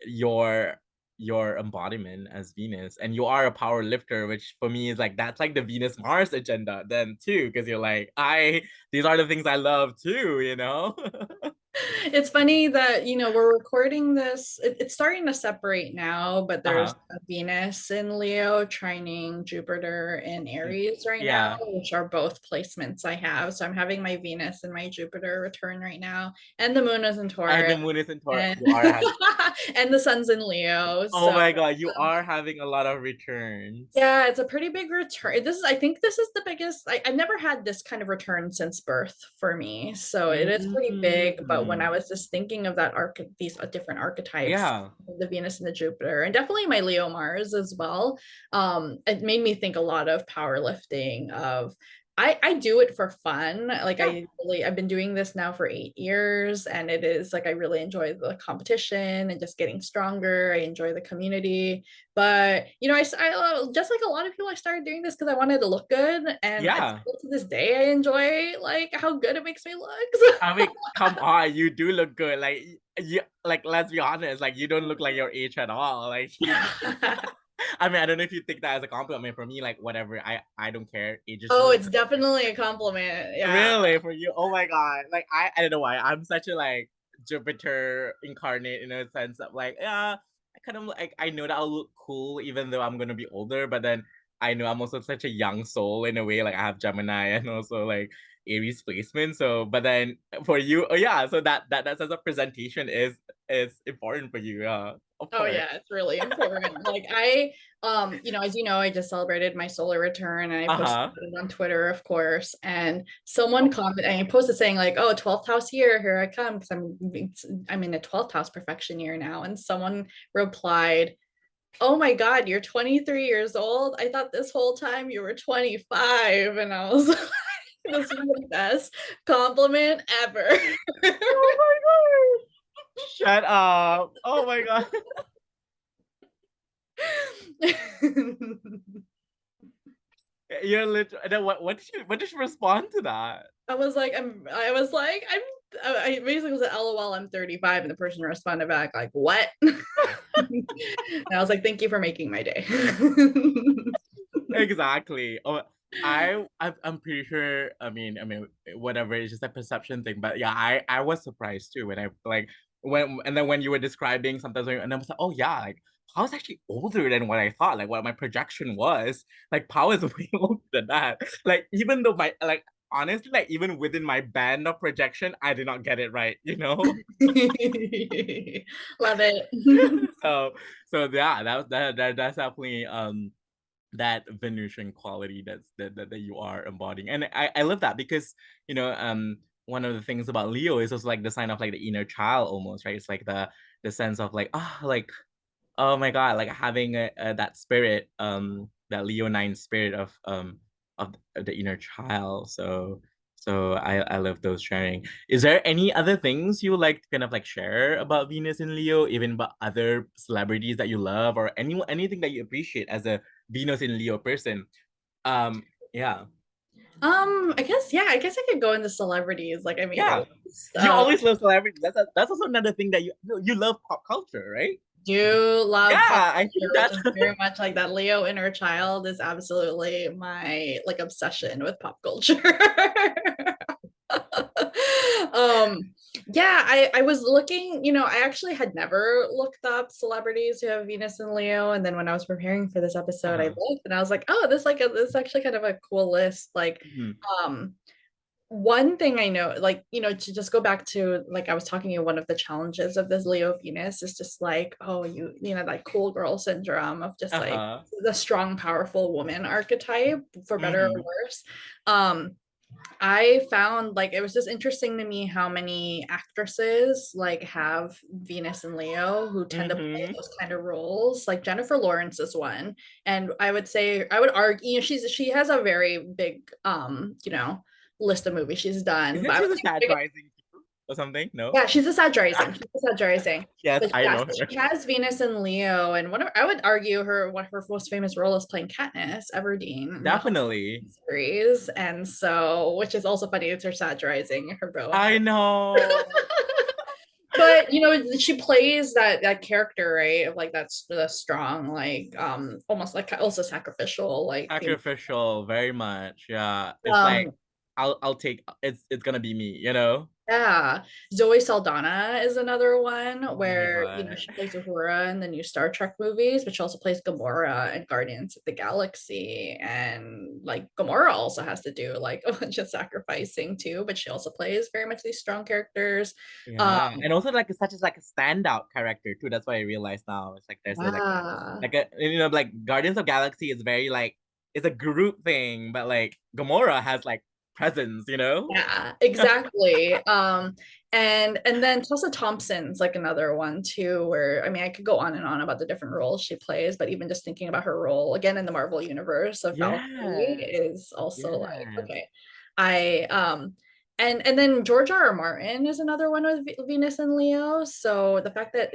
your your embodiment as Venus, and you are a power lifter, which for me is like that's like the Venus Mars agenda then too, because you're like, I these are the things I love too, you know? It's funny that we're recording this, it's starting to separate now, but there's Uh-huh. a Venus in Leo trining Jupiter in Mm, Aries right now, yeah. which are both placements I have. So I'm having my Venus and my Jupiter return right now, and the moon is in And Taurus, the moon is in Taurus. and You are having, and the sun's in Leo. oh So my god, you are having a lot of returns. yeah, it's a pretty big return. I think this is the biggest. I've never had this kind of return since birth for me. So it is pretty big. But when I Mm. was just thinking of these different archetypes, Yeah. the Venus and the Jupiter, and definitely my Leo Mars as well, it made me think a lot of powerlifting, of I do it for fun. Like Yeah. I've been doing this now for 8 years, and it is like I really enjoy the competition and just getting stronger. I enjoy the community, but I just like a lot of people, I started doing this because I wanted to look good, and Yeah. still to this day I enjoy like how good it makes me look. I mean, come on, you do look good. Like you like let's be honest, like you don't look like your age at all. Like you I mean, I don't know if you think that as a compliment. I mean, for me, like whatever, I don't care. Age is Oh, just it's definitely a compliment. Yeah. really for you. Oh my god, like I don't know why I'm such a like Jupiter incarnate in a sense of like, yeah, I kind of like I know that I'll look cool even though I'm gonna be older, but then I know I'm also such a young soul in a way. Like I have Gemini and also like Aries placement. So, but then for you, oh yeah, so that sense of presentation is important for you. Yeah, of Oh course. yeah, it's really important. Like as you know, I just celebrated my solar return, and I Uh posted huh. it on Twitter, of course. And someone commented, and I posted saying like, "Oh, 12th house year, here I come," because I'm in a 12th house perfection year now. And someone replied, "Oh my God, you're 23 years old. I thought this whole time you were 25." And I was like, "This is the best compliment ever." Oh my god! Shut up! Oh my god! You're literally. Then what did you respond to that? I basically was like, LOL, I'm 35. And the person responded back, like, what? And I was like, thank you for making my day. Exactly. Oh, I'm pretty sure. I mean, whatever. It's just a perception thing. But yeah, I was surprised too when I like when and then when you were describing sometimes, and I was like, oh yeah, like Pao's actually older than what I thought. Like what my projection was. Like Pao is way older than that. Like even though my like honestly, like even within my band of projection, I did not get it right. You know. Love it. so so yeah, that's definitely that Venusian quality that you are embodying. And I love that because, you know, one of the things about Leo is also like the sign of like the inner child almost, right? It's like the sense of like, like, oh my God, like having that spirit, that Leonine spirit of the inner child. So I love those sharing. Is there any other things you like to kind of like share about Venus in Leo, even about other celebrities that you love, or anything that you appreciate as a Venus in Leo person? Yeah. I guess I could go into celebrities. Like, I mean, Yeah. You always love celebrities. That's also another thing that you love pop culture, right? do Yeah, love pop I think culture, which that's is very much like that Leo inner child is absolutely my like obsession with pop culture. um yeah, I was looking, I actually had never looked up celebrities who have Venus and Leo, and then when I was preparing for this episode I uh-huh. looked and I was like, oh, this is actually kind of a cool list. Like, Mhm. um one thing I know, like, to just go back to, like, I was talking to you, one of the challenges of this Leo Venus is just like, oh, that cool girl syndrome of just like Uh-huh. the strong, powerful woman archetype, for better or Mm-hmm. worse. Um, I found like it was just interesting to me how many actresses like have Venus and Leo who tend to play Mm-hmm. those kind of roles. Like Jennifer Lawrence is one, and I would argue, she has a very big list of movies she's done, Isn't but I she would the say Sad Rising too, or something? No. yeah, she's a Sag rising. She's a Sag rising. Yes, But I yeah, know so her. she has Venus and Leo, and I would argue one of her most famous role is playing Katniss Everdeen in the whole Definitely. series, and so, which is also funny. It's her Sag rising, her bow and I her. know. But she plays that character, right? Of like that's the strong, like almost like also sacrificial, like female. Sacrificial, very much. Yeah. It's like Um, I'll take it's gonna be me, you know? Yeah, Zoe Saldana is another one Oh my where God. she plays Uhura in the new Star Trek movies, but she also plays Gamora in Guardians of the Galaxy, and like Gamora also has to do like a bunch of sacrificing too, but she also plays very much these strong characters. Um, Yeah. And also like such as like a standout character too. That's what I realized now. It's like there's a yeah, like a like Guardians of Galaxy is very like it's a group thing, but like Gamora has like presence, you know? yeah, exactly. And then Tessa Thompson's like another one too, where I mean I could go on and on about the different roles she plays, but even just thinking about her role again in the Marvel universe of Valkyrie Yes. is also like, Yes. okay. I and then George R. R. Martin is another one with Venus and Leo. So the fact that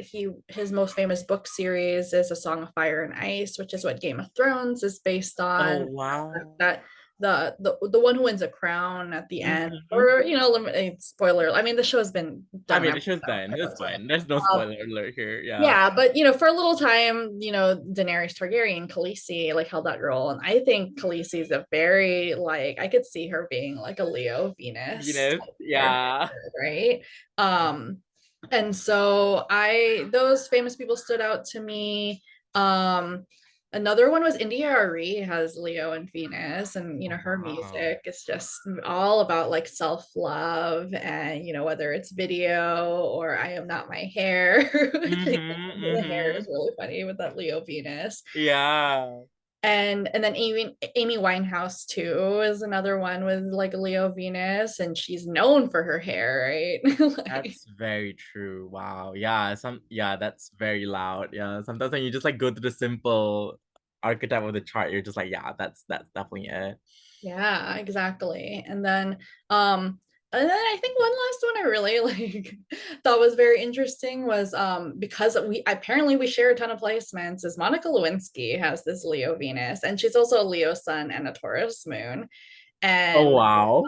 his most famous book series is A Song of Fire and Ice, which is what Game of Thrones is based Oh on, wow. that the one who wins a crown at the end, Mm-hmm. or limited spoiler. I mean, the show's been I done mean, a the show's done. It's so, fine. There's no um, spoiler alert here. Yeah. yeah, but for a little time, Daenerys Targaryen, Khaleesi, like held that role, and I think Khaleesi is a very, like, I could see her being like a Leo Venus Venus. type character, Yeah. right? Um, and so those famous people stood out to me. Um, Another one was India Arie, has Leo and Venus, and Oh her wow. music is just all about like self-love, and whether it's video or I Am Not My Hair. Mm-hmm. The hair is Mm-hmm. really funny with that Leo Venus. Yeah. And then Amy Winehouse too is another one with like Leo Venus, and she's known for her hair, right? Like, That's very true. Wow. Yeah. That's very loud. Yeah. Sometimes when you just like go to the simple archetype of the chart, you're just like, yeah, that's definitely it. yeah, exactly. And then I think one last one I really like thought was very interesting was because we share a ton of placements, is Monica Lewinsky has this Leo Venus, and she's also a Leo sun and a Taurus moon. Oh And wow.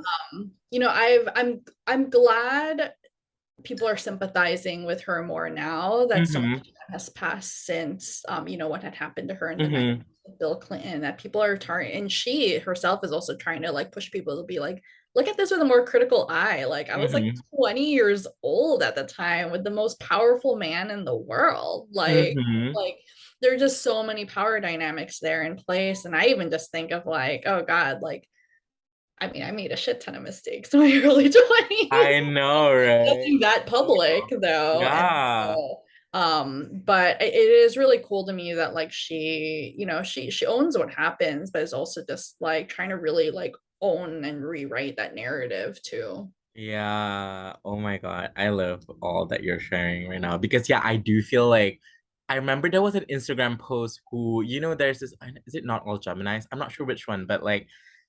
I'm glad people are sympathizing with her more now that so much Mm-hmm. time has passed since what had happened to her in the 90s Mm-hmm. with Bill Clinton, that people are trying, and she herself is also trying to like push people to be like, look at this with a more critical eye. Like, I was like Mm-hmm. 20 years old at the time with the most powerful man in the world. Mm-hmm. Like there are just so many power dynamics there in place, and I even just think of like, oh God, like, I mean, I made a shit ton of mistakes in my early 20s. I know, right? Nothing that public though. And Yeah. so But it is really cool to me that like she, you know, she owns what happens, but is also just like trying to really like own and rewrite that narrative too. Yeah. Oh my God. I love all that you're sharing right now because yeah, I do feel like I remember there was an Instagram post who, there's this, is it not all Geminis? I'm not sure which one, but like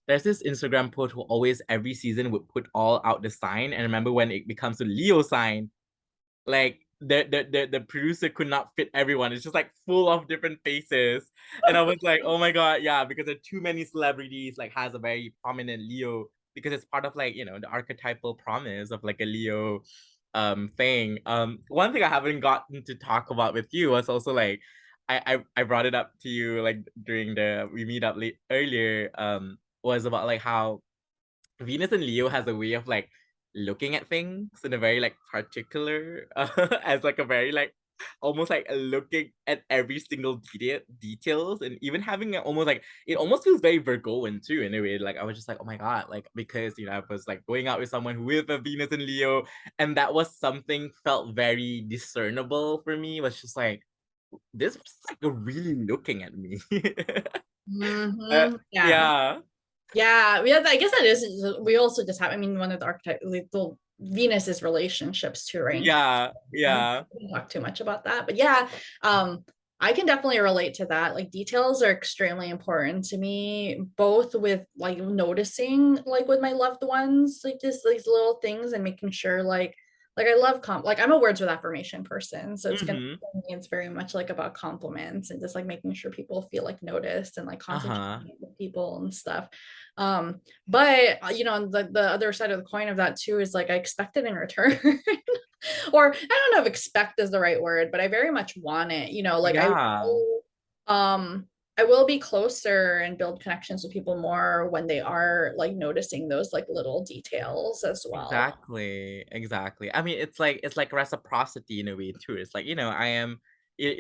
there's this Instagram post who always every season would put all out the sign. And remember when it becomes a Leo sign, like the producer could not fit everyone. It's just like full of different faces. And I was like, oh my God, yeah, because there are too many celebrities like has a very prominent Leo because it's part of like, the archetypal promise of like a Leo thing. One thing I haven't gotten to talk about with you was also like I brought it up to you like during the we meet up late earlier was about like how Venus and Leo has a way of like looking at things in a very like particular as like a very like almost like looking at every single details and even having almost like it almost feels very Virgoan too in a way. Like I was just like, oh my God, like because I was like going out with someone who with a Venus and Leo, and that was something felt very discernible for me. Was just like this was like really looking at me. Yeah. Yeah. Yeah, I guess that is. We also just have. I mean, one of the archetypes, like the Venus is relationships too, right? And Yeah. I don't Yeah. talk too much about that, but yeah, I can definitely relate to that. Like details are extremely important to me, both with like noticing, like with my loved ones, like just these little things and making sure, like I love like I'm a words with affirmation person, so it's gonna Mm-hmm. for me, it's very much like about compliments and just like making sure people feel like noticed and like Uh-huh. concentrating with people and stuff. But the other side of the coin of that too is like I expect it in return. Or I don't know if expect is the right word, but I very much want it, like Yeah, um I will be closer and build connections with people more when they are like noticing those like little details as well. exactly. Exactly. I mean, it's like reciprocity in a way too. It's like, I am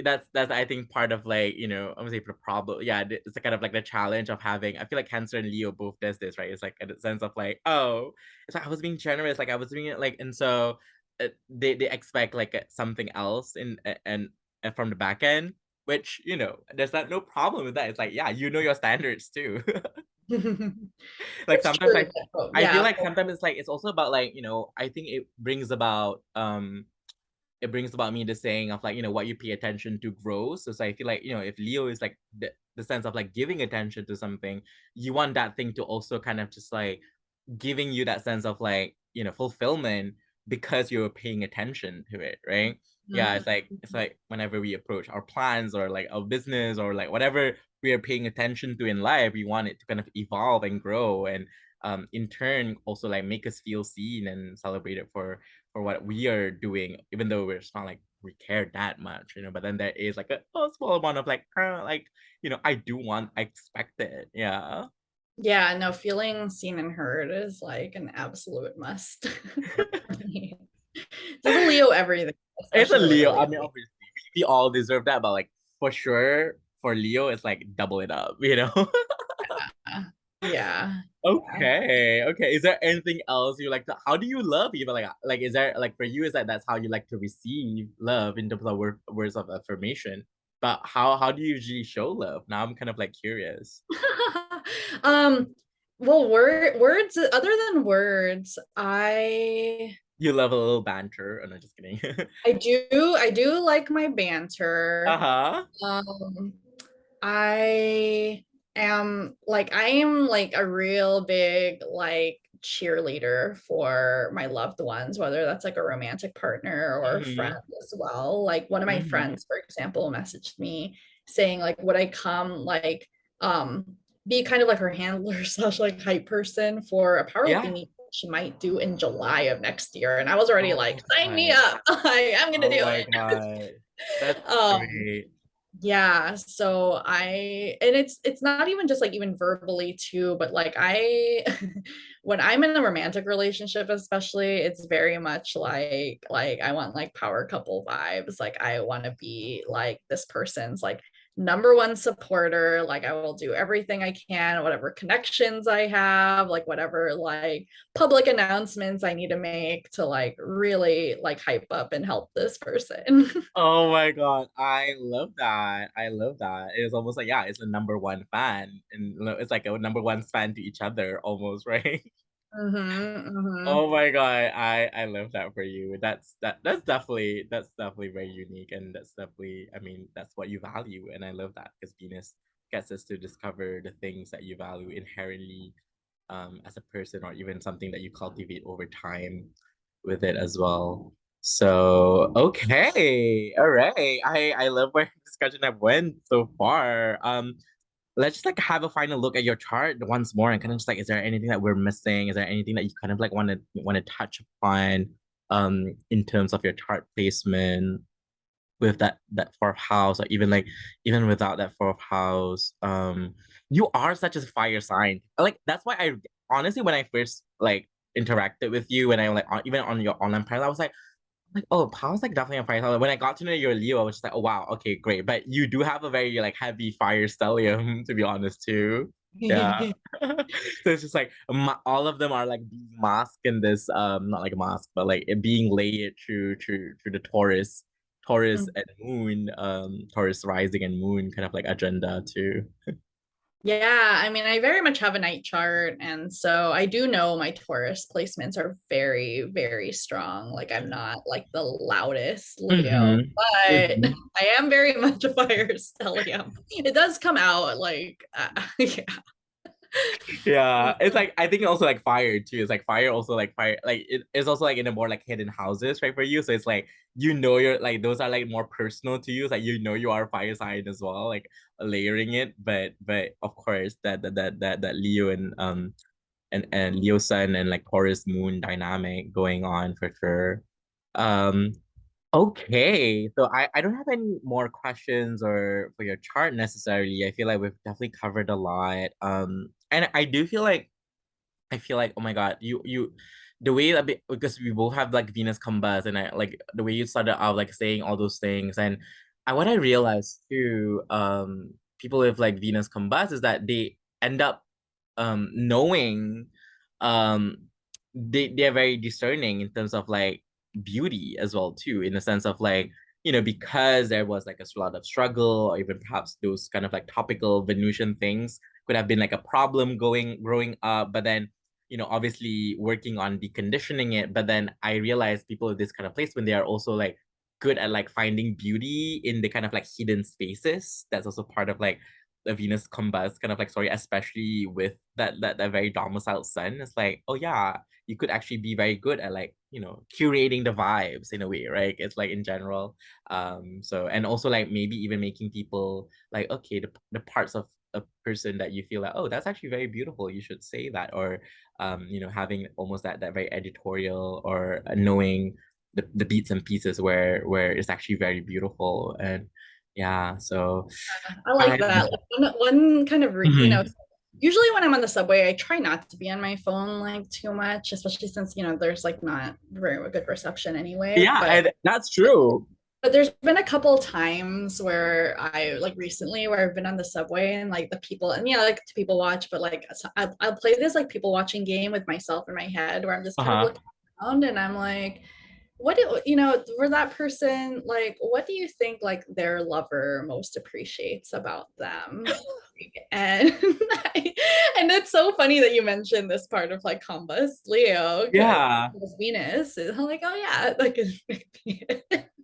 that's I think part of like, I'm gonna say the problem. Yeah, it's a kind of like the challenge of having I feel like Cancer and Leo both does this, right? It's like in the sense of like, oh, it's like I was being generous, like I was doing it like and so they expect like something else and from the back end, which, there's not no problem with that. It's like, yeah, your standards too. Like It's sometimes true. I feel Yeah. like sometimes it's like it's also about like I think it brings about me the saying of like what you pay attention to grows. So I feel like if Leo is like the sense of like giving attention to something, you want that thing to also kind of just like giving you that sense of like fulfillment because you're paying attention to it, right? Yeah, Mhm. it's like whenever we approach our plans or like our business or like whatever we are paying attention to in life, we want it to kind of evolve and grow and in turn also like make us feel seen and celebrated for what we are doing, even though it's not like we care that much, but then there is like a small amount of like I do want I expect it. Yeah. Yeah, no, feeling seen and heard is like an absolute must for me. Just a Leo everything, It's a especially like a Leo. I Leo. mean, obviously, we all deserve that, but like for sure, for Leo, it's like double it up. Yeah. Yeah. Okay, okay. Is there anything else you like to? How do you love even like is there like for you is that that's how you like to receive love in terms of words of affirmation? But how do you usually show love? Now I'm kind of like curious. um well, words other than words, You love a little banter? Oh no, just kidding. I do like my banter. Uh-huh. Um I am like a real big like cheerleader for my loved ones, whether that's like a romantic partner or a friend Mm-hmm. as well. Like one of my Mm-hmm. friends, for example, messaged me saying like, would I come like um be kind of like her handler slash like hype person for a power Yeah. lifting meet she might do in July of next year. And I was already Oh like, my sign me God. up. I'm gonna Oh do my it. God. That's um great. yeah, so and it's not even just like even verbally too, but like I when I'm in a romantic relationship especially, it's very much like I want like power couple vibes. Like I want to be like this person's like number one supporter. Like I will do everything I can, whatever connections I have, like whatever like public announcements I need to make to like really like hype up and help this person. Oh my God, I love that. I love that. It's almost like, yeah, it's a number one fan. And it's like a number one fan to each other almost, right? Mm-hmm, mm-hmm. Oh my God, I love that for you. That's definitely very unique, and that's definitely, I mean, that's what you value, and I love that because Venus gets us to discover the things that you value inherently, as a person, or even something that you cultivate over time with it as well. So okay, all right. I love where the discussion have went so far. Let's just like have a final look at your chart once more and kind of just like, is there anything that we're missing? Is there anything that you kind of like want to touch upon in terms of your chart placement with that fourth house, or even like even without that fourth house? You are such a fire sign. Like that's why I honestly, when I first like interacted with you, when I like even on your online panel, I was like, oh, Pao's like definitely a fire sign. When I got to know your Leo, I was just like, oh wow, okay, great. But you do have a very like heavy fire stellium, to be honest, too. Yeah. So it's just like all of them are like being masked in this not like a mask, but like it being layered through the Taurus and Moon, Taurus Rising and Moon kind of like agenda too. Yeah, I mean, I very much have a night chart, and so I do know my Taurus placements are very, very strong. Like, I'm not like the loudest Leo, Mm-hmm. but Mm-hmm. I am very much a fire stellium. It does come out like, yeah. Yeah, it's like I think also like fire too. It's like fire also like fire like it's also like in a more like hidden houses, right, for you. So it's like you're like those are like more personal to you. It's like you are a fire sign as well, like layering it. But of course that Leo and Leo Sun and like Taurus Moon dynamic going on for sure. Um Okay, so I don't have any more questions or for your chart necessarily. I feel like we've definitely covered a lot. And I do feel like oh my God, you the way that because we both have like Venus combust, and I like the way you started out like saying all those things, and what I realized too, people with like Venus combust is that they end up knowing, um they're very discerning in terms of like beauty as well too, in the sense of like, because there was like a lot of struggle, or even perhaps those kind of like topical Venusian things could have been like a problem growing up, but then obviously working on deconditioning it. But then I realized people with this kind of placement, they are also like good at like finding beauty in the kind of like hidden spaces. That's also part of like the Venus combust kind of like story, especially with that very domiciled sun. It's like, oh yeah, you could actually be very good at like, curating the vibes in a way, right? It's like in general. So, and also like maybe even making people like, okay, the parts of a person that you feel like, oh, that's actually very beautiful, you should say that. Or having almost that very editorial, or knowing the beats and pieces where it's actually very beautiful. And yeah, so I I like that. Like one kind of, Mhm. usually when I'm on the subway, I try not to be on my phone like too much, especially since, there's like not very good reception anyway. Yeah, But and that's true. there's been a couple times where I like recently where I've been on the subway and like the people and like to people watch, but like I'll play this like people watching game with myself in my head where I'm just kind of Uh-huh. looking around and I'm like, what do for that person, like what do you think like their lover most appreciates about them? And and it's so funny that you mentioned this part of like combust Leo because Yeah. Venus is I'm like, oh yeah, like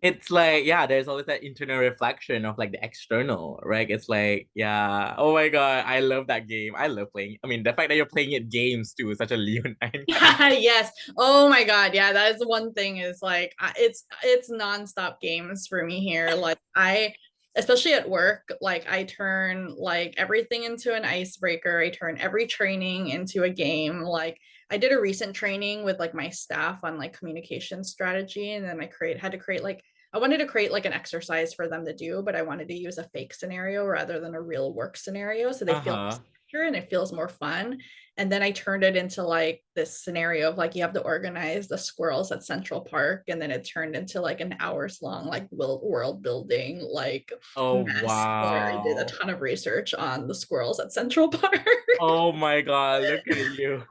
It's like, yeah, there's always that internal reflection of like the external, right? It's like, yeah, oh my God, I love that game. I love playing. I mean, the fact that you're playing it games too is such a leonine kind of. yes. Oh my God. Yeah, that is one thing is like it's nonstop games for me here. Like I especially at work, like I turn like everything into an icebreaker. I turn every training into a game. Like I did a recent training with like my staff on like communication strategy and then had to create like I wanted to create like an exercise for them to do, but I wanted to use a fake scenario rather than a real work scenario. So they feel more Uh-huh. secure and it feels more fun. And then I turned it into like this scenario of like you have to organize the squirrels at Central Park. And then it turned into like an hours long, like world building, like Oh, mess where I did a wow. ton of research on the squirrels at Central Park. Oh my God, look at you.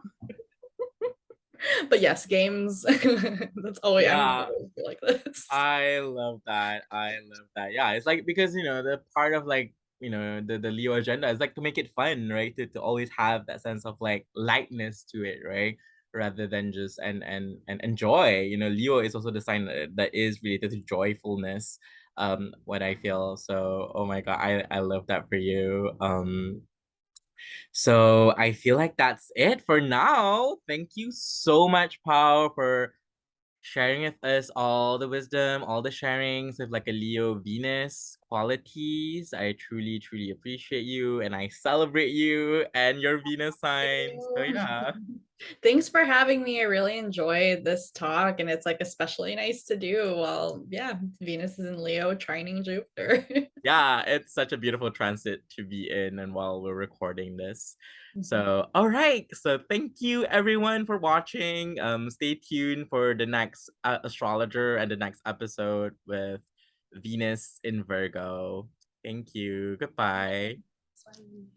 But yes, games. That's always I'm gonna Yeah. always be like this. I love that. I love that. Yeah, it's like because the part of like the Leo agenda is like to make it fun, right? To always have that sense of like lightness to it, right? Rather than just and enjoy. Leo is also the sign that is related to joyfulness. What I feel. So oh my God, I love that for you. So I feel like that's it for now. Thank you so much, Pao, for sharing with us all the wisdom, all the sharings with like a Leo Venus qualities. I truly, truly appreciate you and I celebrate you and your Venus sign. So yeah. Thanks for having me. I really enjoyed this talk, and it's like especially nice to do while, yeah, Venus is in Leo, trining Jupiter. Yeah, it's such a beautiful transit to be in and while we're recording this. So, all right. So, thank you everyone for watching. Stay tuned for the next astrologer and the next episode with Venus in Virgo. Thank you. Goodbye. Bye.